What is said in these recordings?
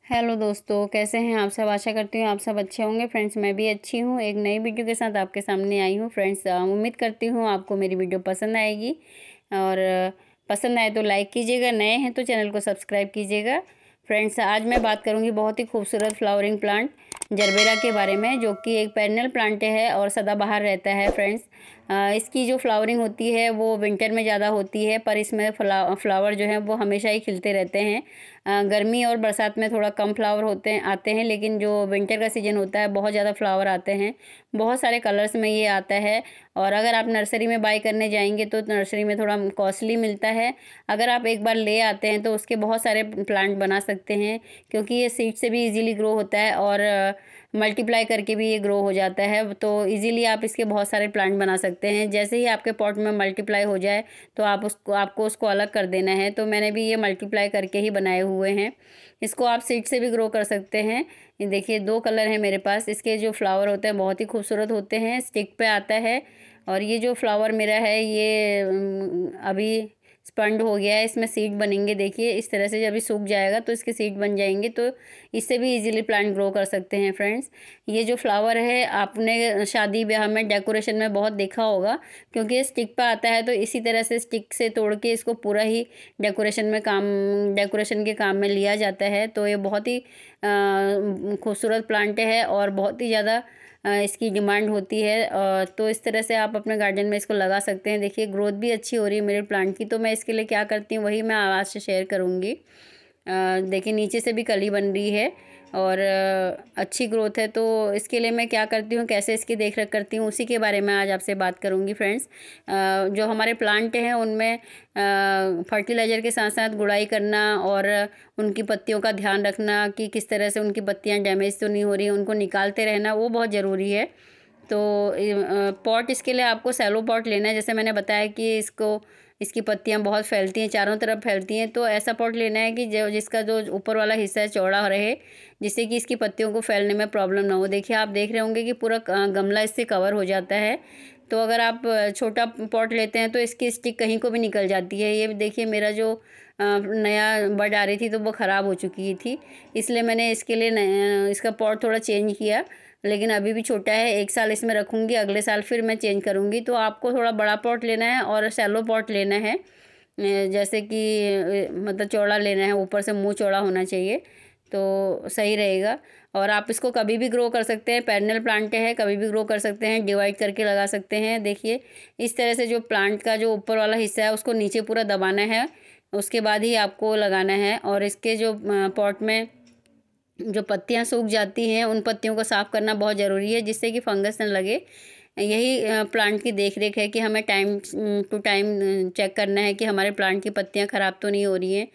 Hello दोस्तों, कैसे हैं आप सब। आशा करती हूँ आप सब अच्छे होंगे। फ्रेंड्स, मैं भी अच्छी हूँ। एक नई वीडियो के साथ आपके सामने आई हूँ। फ्रेंड्स, उम्मीद करती हूँ आपको मेरी वीडियो पसंद आएगी और पसंद आए तो लाइक कीजिएगा, नए हैं तो चैनल को सब्सक्राइब कीजिएगा। फ्रेंड्स, आज मैं बात करूँगी बहुत ही खूबसूरत फ्लावरिंग प्लांट जरबेरा के बारे में, जो कि एक पेरेनियल प्लांट है और सदाबहार रहता है। फ्रेंड्स, इसकी जो फ्लावरिंग होती है वो विंटर में ज़्यादा होती है, पर इसमें फ्लावर जो है वो हमेशा ही खिलते रहते हैं। गर्मी और बरसात में थोड़ा कम फ्लावर आते हैं, लेकिन जो विंटर का सीज़न होता है बहुत ज़्यादा फ्लावर आते हैं। बहुत सारे कलर्स में ये आता है और अगर आप नर्सरी में बाई करने जाएंगे तो नर्सरी में थोड़ा कॉस्टली मिलता है। अगर आप एक बार ले आते हैं तो उसके बहुत सारे प्लांट बना सकते हैं, क्योंकि ये सीड से भी इजीली ग्रो होता है और मल्टीप्लाई करके भी ये ग्रो हो जाता है। तो इजीली आप इसके बहुत सारे प्लांट बना सकते हैं। जैसे ही आपके पॉट में मल्टीप्लाई हो जाए तो आपको उसको अलग कर देना है। तो मैंने भी ये मल्टीप्लाई करके ही बनाए हुए हैं। इसको आप सीड से भी ग्रो कर सकते हैं। ये देखिए, दो कलर हैं मेरे पास। इसके जो फ्लावर होते हैं बहुत ही खूबसूरत होते हैं, स्टिक पे आता है। और ये जो फ्लावर मेरा है ये अभी स्पंड हो गया है, इसमें सीड बनेंगे। देखिए, इस तरह से जब ये सूख जाएगा तो इसके सीड बन जाएंगे, तो इससे भी इजीली प्लांट ग्रो कर सकते हैं। फ्रेंड्स, ये जो फ्लावर है आपने शादी ब्याह में डेकोरेशन में बहुत देखा होगा, क्योंकि ये स्टिक पे आता है। तो इसी तरह से स्टिक से तोड़ के इसको पूरा ही डेकोरेशन के काम में लिया जाता है। तो ये बहुत ही खूबसूरत प्लांट है और बहुत ही ज़्यादा इसकी डिमांड होती है। तो इस तरह से आप अपने गार्डन में इसको लगा सकते हैं। देखिए, ग्रोथ भी अच्छी हो रही है मेरे प्लांट की। तो मैं इसके लिए क्या करती हूँ वही मैं आज से शेयर करूँगी। देखिए, नीचे से भी कली बन रही है और अच्छी ग्रोथ है। तो इसके लिए मैं क्या करती हूँ, कैसे इसकी देख रेख करती हूँ, उसी के बारे में आज आपसे बात करूँगी। फ्रेंड्स, जो हमारे प्लांट हैं उनमें फर्टिलाइज़र के साथ साथ गुड़ाई करना और उनकी पत्तियों का ध्यान रखना कि किस तरह से उनकी पत्तियाँ डैमेज तो नहीं हो रही, उनको निकालते रहना वो बहुत ज़रूरी है। तो पॉट इसके लिए आपको सैलो पॉट लेना है। जैसे मैंने बताया कि इसकी पत्तियां बहुत फैलती हैं, चारों तरफ फैलती हैं। तो ऐसा पॉट लेना है कि जिसका जो ऊपर वाला हिस्सा है चौड़ा रहे, जिससे कि इसकी पत्तियों को फैलने में प्रॉब्लम ना हो। देखिए, आप देख रहे होंगे कि पूरा गमला इससे कवर हो जाता है। तो अगर आप छोटा पॉट लेते हैं तो इसकी स्टिक कहीं को भी निकल जाती है। ये देखिए, मेरा जो नया बड आ रही थी तो वो ख़राब हो चुकी थी, इसलिए मैंने इसके लिए इसका पॉट थोड़ा चेंज किया। लेकिन अभी भी छोटा है, एक साल इसमें रखूँगी, अगले साल फिर मैं चेंज करूँगी। तो आपको थोड़ा बड़ा पॉट लेना है और सैलो पॉट लेना है। जैसे कि मतलब चौड़ा लेना है, ऊपर से मुंह चौड़ा होना चाहिए तो सही रहेगा। और आप इसको कभी भी ग्रो कर सकते हैं, पेरेनियल प्लांट है, कभी भी ग्रो कर सकते हैं, डिवाइड करके लगा सकते हैं। देखिए, इस तरह से जो प्लांट का जो ऊपर वाला हिस्सा है उसको नीचे पूरा दबाना है, उसके बाद ही आपको लगाना है। और इसके जो पॉट में जो पत्तियां सूख जाती हैं उन पत्तियों को साफ़ करना बहुत ज़रूरी है, जिससे कि फंगस न लगे। यही प्लांट की देख रेख है कि हमें टाइम टू टाइम चेक करना है कि हमारे प्लांट की पत्तियां ख़राब तो नहीं हो रही हैं।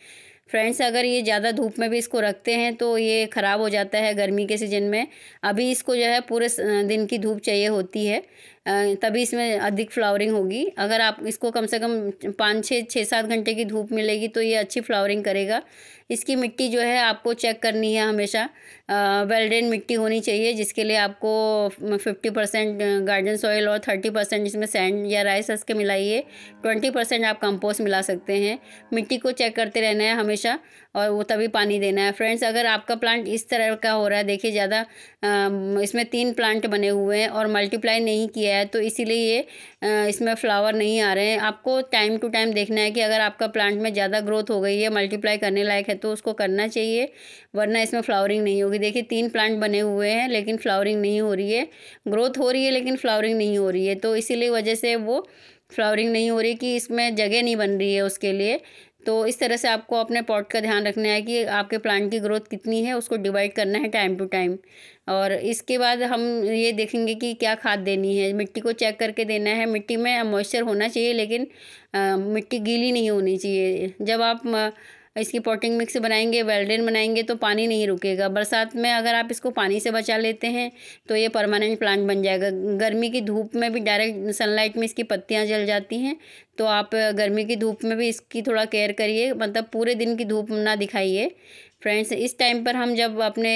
फ्रेंड्स, अगर ये ज़्यादा धूप में भी इसको रखते हैं तो ये ख़राब हो जाता है गर्मी के सीज़न में। अभी इसको जो है पूरे दिन की धूप चाहिए होती है, तभी इसमें अधिक फ्लावरिंग होगी। अगर आप इसको कम से कम 5-6-7 घंटे की धूप मिलेगी तो ये अच्छी फ्लावरिंग करेगा। इसकी मिट्टी जो है आपको चेक करनी है हमेशा। वेल ड्रेन मिट्टी होनी चाहिए, जिसके लिए आपको 50% गार्डन सॉइल और 30% इसमें सैंड या राइस हस्क के मिलाइए। 20% आप कंपोस्ट मिला सकते हैं। मिट्टी को चेक करते रहना है हमेशा और वो तभी पानी देना है। फ्रेंड्स, अगर आपका प्लांट इस तरह का हो रहा है, देखिए ज़्यादा इसमें 3 प्लांट बने हुए हैं और मल्टीप्लाई नहीं किया है, तो इसीलिए ये इसमें फ्लावर नहीं आ रहे हैं। आपको टाइम टू टाइम देखना है कि अगर आपका प्लांट में ज़्यादा ग्रोथ हो गई है, मल्टीप्लाई करने लायक है, तो उसको करना चाहिए, वरना इसमें फ्लावरिंग नहीं होगी। देखिए, 3 प्लांट बने हुए हैं लेकिन फ्लावरिंग नहीं हो रही है। ग्रोथ हो रही है लेकिन फ्लावरिंग नहीं हो रही है, तो इसीलिए वजह से वो फ्लावरिंग नहीं हो रही कि इसमें जगह नहीं बन रही है उसके लिए। तो इस तरह से आपको अपने पॉट का ध्यान रखना है कि आपके प्लांट की ग्रोथ कितनी है, उसको डिवाइड करना है टाइम टू टाइम। और इसके बाद हम ये देखेंगे कि क्या खाद देनी है। मिट्टी को चेक करके देना है। मिट्टी में मॉइस्चर होना चाहिए, लेकिन मिट्टी गीली नहीं होनी चाहिए। जब आप इसकी पॉटिंग मिक्स बनाएंगे, वेल्डेन बनाएंगे, तो पानी नहीं रुकेगा। बरसात में अगर आप इसको पानी से बचा लेते हैं तो ये परमानेंट प्लांट बन जाएगा। गर्मी की धूप में भी डायरेक्ट सनलाइट में इसकी पत्तियां जल जाती हैं, तो आप गर्मी की धूप में भी इसकी थोड़ा केयर करिए, मतलब पूरे दिन की धूप ना दिखाइए। फ्रेंड्स, इस टाइम पर हम जब अपने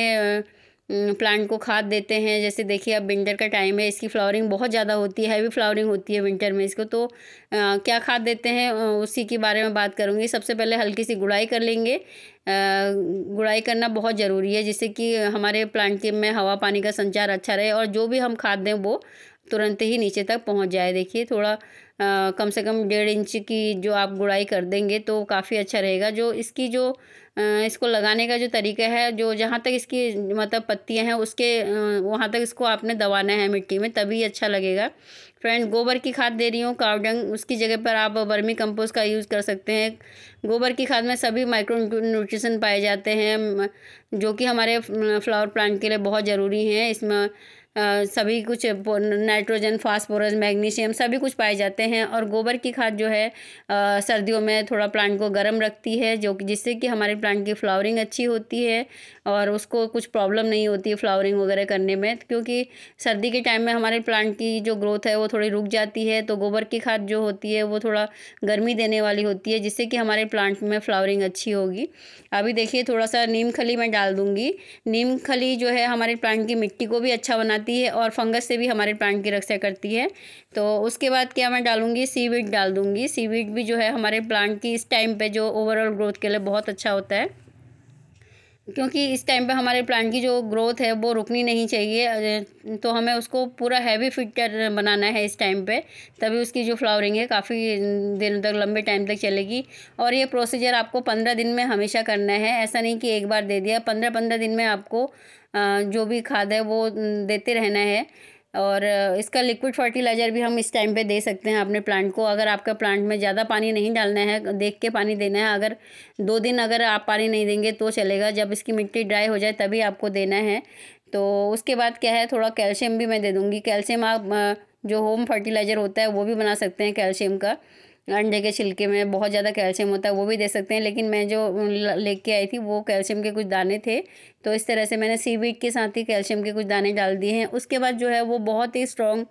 प्लांट को खाद देते हैं। जैसे देखिए अब विंटर का टाइम है, इसकी फ्लावरिंग बहुत ज़्यादा होती है, हैवी फ्लावरिंग होती है विंटर में इसको, तो क्या खाद देते हैं उसी के बारे में बात करूँगी। सबसे पहले हल्की सी गुड़ाई कर लेंगे। गुड़ाई करना बहुत ज़रूरी है, जिससे कि हमारे प्लांट के में हवा पानी का संचार अच्छा रहे और जो भी हम खाद दें वो तुरंत ही नीचे तक पहुंच जाए। देखिए थोड़ा कम से कम 1.5 इंच की जो आप गुड़ाई कर देंगे तो काफ़ी अच्छा रहेगा। जो इसकी जो इसको लगाने का जो तरीका है, जो जहाँ तक इसकी मतलब पत्तियां हैं उसके वहाँ तक इसको आपने दबाना है मिट्टी में, तभी अच्छा लगेगा। फ्रेंड्स, गोबर की खाद दे रही हूँ, काव डंग, उसकी जगह पर आप वर्मी कंपोस्ट का यूज़ कर सकते हैं। गोबर की खाद में सभी माइक्रो न्यूट्रिशन पाए जाते हैं, जो कि हमारे फ्लावर प्लांट के लिए बहुत ज़रूरी हैं। इसमें सभी कुछ नाइट्रोजन, फास्फोरस, मैग्नीशियम सभी कुछ पाए जाते हैं। और गोबर की खाद जो है सर्दियों में थोड़ा प्लांट को गर्म रखती है, जो जिससे कि हमारे प्लांट की फ्लावरिंग अच्छी होती है और उसको कुछ प्रॉब्लम नहीं होती है फ्लावरिंग वगैरह करने में, क्योंकि सर्दी के टाइम में हमारे प्लांट की जो ग्रोथ है वो थोड़ी रुक जाती है। तो गोबर की खाद जो होती है वो थोड़ा गर्मी देने वाली होती है, जिससे कि हमारे प्लांट में फ्लावरिंग अच्छी होगी। अभी देखिए थोड़ा सा नीम खली मैं डाल दूँगी। नीम खली जो है हमारे प्लांट की मिट्टी को भी अच्छा बनाती है और फंगस से भी हमारे प्लांट की रक्षा करती है। तो उसके बाद क्या मैं डालूँगी, सीवीड डाल दूँगी। सीवीड भी जो है हमारे प्लांट की इस टाइम पे जो ओवरऑल ग्रोथ के लिए बहुत अच्छा होता है, क्योंकि इस टाइम पे हमारे प्लांट की जो ग्रोथ है वो रुकनी नहीं चाहिए। तो हमें उसको पूरा हैवी फिल्टर बनाना है इस टाइम पे, तभी उसकी जो फ्लावरिंग है काफ़ी दिनों तक, लंबे टाइम तक चलेगी। और ये प्रोसीजर आपको 15 दिन में हमेशा करना है, ऐसा नहीं कि एक बार दे दिया। 15-15 दिन में आपको जो भी खाद है वो देते रहना है। और इसका लिक्विड फर्टिलाइज़र भी हम इस टाइम पे दे सकते हैं अपने प्लांट को। अगर आपका प्लांट में ज़्यादा पानी नहीं डालना है, देख के पानी देना है। अगर 2 दिन अगर आप पानी नहीं देंगे तो चलेगा, जब इसकी मिट्टी ड्राई हो जाए तभी आपको देना है। तो उसके बाद क्या है, थोड़ा कैल्शियम भी मैं दे दूँगी। कैल्शियम आप जो होम फर्टिलाइज़र होता है वो भी बना सकते हैं कैल्शियम का। अंडे के छिलके में बहुत ज़्यादा कैल्शियम होता है, वो भी दे सकते हैं। लेकिन मैं जो लेके आई थी वो कैल्शियम के कुछ दाने थे, तो इस तरह से मैंने सीवीड के साथ ही कैल्शियम के कुछ दाने डाल दिए हैं। उसके बाद जो है वो बहुत ही स्ट्रॉन्ग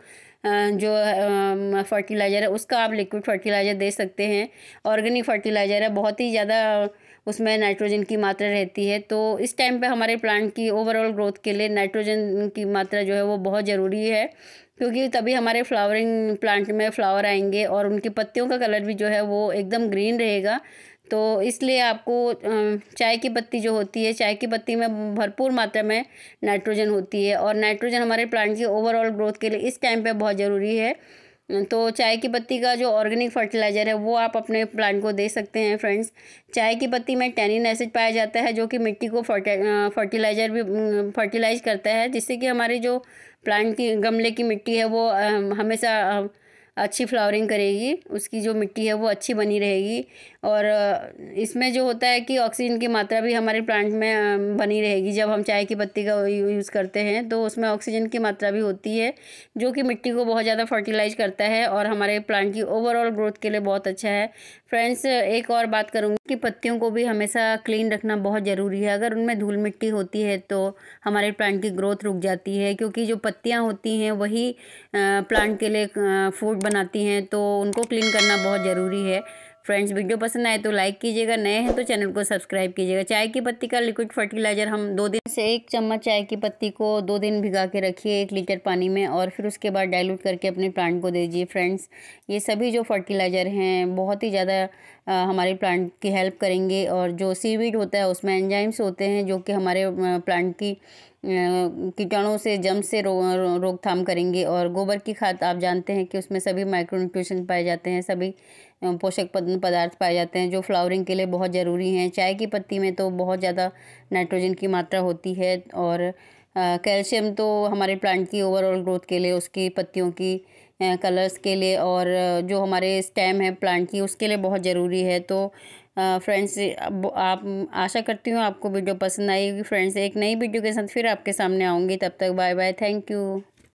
जो फर्टिलाइज़र है उसका आप लिक्विड फर्टिलाइज़र दे सकते हैं। ऑर्गेनिक फर्टिलाइज़र है, बहुत ही ज़्यादा उसमें नाइट्रोजन की मात्रा रहती है। तो इस टाइम पे हमारे प्लांट की ओवरऑल ग्रोथ के लिए नाइट्रोजन की मात्रा जो है वो बहुत ज़रूरी है, क्योंकि तभी हमारे फ्लावरिंग प्लांट में फ्लावर आएंगे और उनकी पत्तियों का कलर भी जो है वो एकदम ग्रीन रहेगा। तो इसलिए आपको चाय की पत्ती जो होती है, चाय की पत्ती में भरपूर मात्रा में नाइट्रोजन होती है और नाइट्रोजन हमारे प्लांट की ओवरऑल ग्रोथ के लिए इस टाइम पे बहुत ज़रूरी है। तो चाय की पत्ती का जो ऑर्गेनिक फर्टिलाइज़र है वो आप अपने प्लांट को दे सकते हैं। फ्रेंड्स, चाय की पत्ती में टैनिन एसिड पाया जाता है, जो कि मिट्टी को फर्टिलाइज़र भी फर्टिलाइज करता है, जिससे कि हमारी जो प्लांट की गमले की मिट्टी है वो हमेशा अच्छी फ्लावरिंग करेगी, उसकी जो मिट्टी है वो अच्छी बनी रहेगी। और इसमें जो होता है कि ऑक्सीजन की मात्रा भी हमारे प्लांट में बनी रहेगी। जब हम चाय की पत्ती का यूज़ करते हैं तो उसमें ऑक्सीजन की मात्रा भी होती है, जो कि मिट्टी को बहुत ज़्यादा फर्टिलाइज करता है और हमारे प्लांट की ओवरऑल ग्रोथ के लिए बहुत अच्छा है। फ्रेंड्स, एक और बात करूँगी कि पत्तियों को भी हमेशा क्लीन रखना बहुत ज़रूरी है। अगर उनमें धूल मिट्टी होती है तो हमारे प्लांट की ग्रोथ रुक जाती है, क्योंकि जो पत्तियाँ होती हैं वही प्लांट के लिए फूड बनाती हैं, तो उनको क्लीन करना बहुत ज़रूरी है। फ्रेंड्स, वीडियो पसंद आए तो लाइक कीजिएगा, नए हैं तो चैनल को सब्सक्राइब कीजिएगा। चाय की पत्ती का लिक्विड फर्टिलाइज़र हम 2 दिन से 1 चम्मच चाय की पत्ती को 2 दिन भिगा के रखिए 1 लीटर पानी में, और फिर उसके बाद डाइल्यूट करके अपने प्लांट को दीजिए। फ्रेंड्स, ये सभी जो फर्टिलाइज़र हैं बहुत ही ज़्यादा हमारे प्लांट की हेल्प करेंगे। और जो सीवीड होता है उसमें एंजाइम्स होते हैं, जो कि हमारे प्लांट की कीटाणुओं से, जम्स से रोकथाम करेंगे। और गोबर की खाद आप जानते हैं कि उसमें सभी माइक्रो न्यूट्रिशन पाए जाते हैं, सभी पोषक पदार्थ पाए जाते हैं जो फ्लावरिंग के लिए बहुत ज़रूरी हैं। चाय की पत्ती में तो बहुत ज़्यादा नाइट्रोजन की मात्रा होती है, और कैल्शियम तो हमारे प्लांट की ओवरऑल ग्रोथ के लिए, उसकी पत्तियों की कलर्स के लिए, और जो हमारे स्टेम है प्लांट की उसके लिए बहुत ज़रूरी है। तो फ्रेंड्स, अब आप, आशा करती हूँ आपको वीडियो पसंद आई होगी। फ्रेंड्स, एक नई वीडियो के साथ फिर आपके सामने आऊँगी, तब तक बाय बाय, थैंक यू।